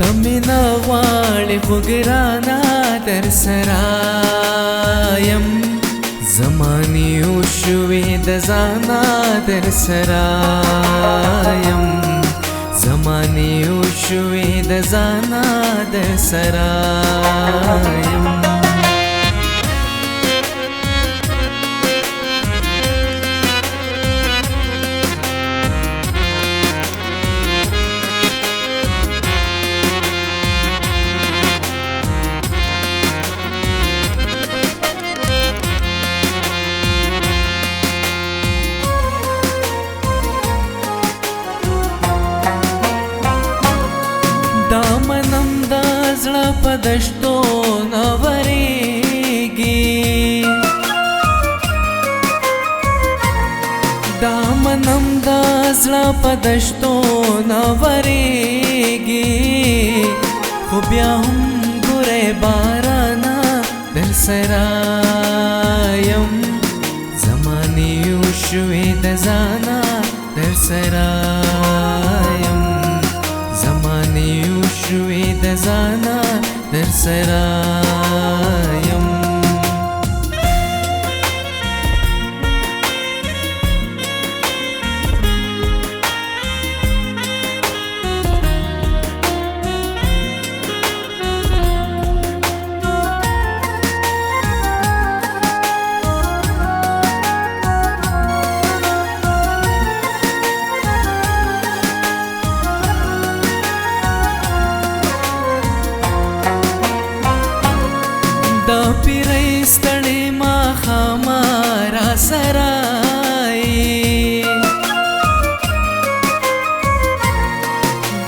تمنا غواړې خو ګرانا در سرایم زمانې وشوې د ځانا در سرایم زمانې وشوې د ځانا در سرایم دامنم د زړه په دشتو نه ورېږي دامنم د زړه په دشتو نه ورېږي خو بیا هم ګورې بارانه در سرایم زمانې وشوې د ځانه در سرایم زمانې وشوې د ځانه در سرایم د پیرۍ ستړې ماښامه را سره یې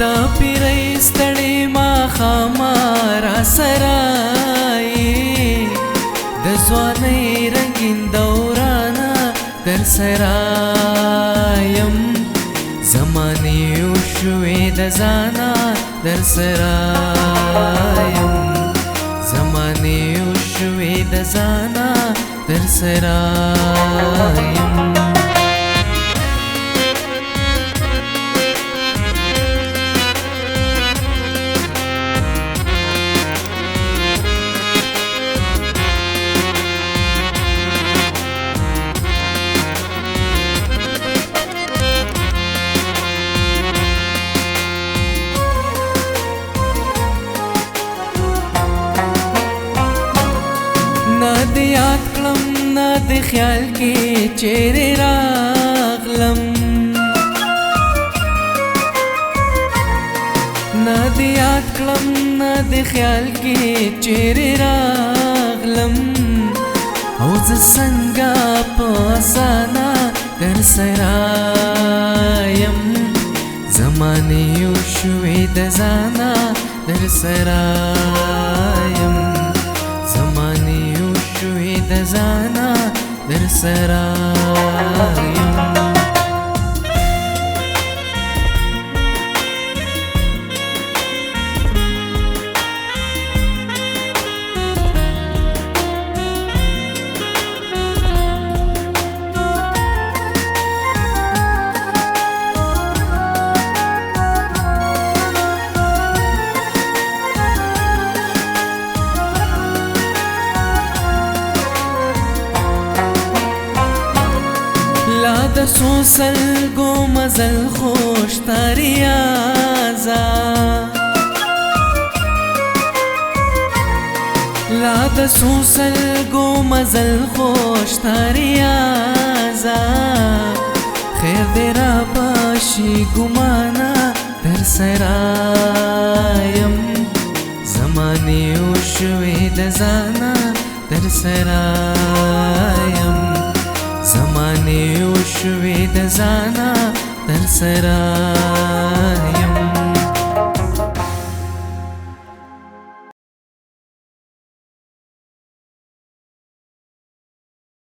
د پیرۍ ستړې ماښامه را سره یې د ځوانۍ رنګین دورانه در سرایم زمانې وشوې د ځانه در سرایم زمانې وشوې د ځانه در سرایم نه د یاد کړم نه د خیال کې چیرې راغلم نه د یاد کړم نه د خیال کې چیرې راغلم او زه څنګه په اسانه در سرایم زمانې وشوې د ځانه در سرایم زمانې وشوې د ځانه در سرایم لا د سلګو مزل خوش تریازا لا د سلګو مزل خوش تریازا خیر دې را باشي ګمانه در سرایم زمانې وشوې د ځانه در سرایم زمانې وشوې د ځانه در سرایم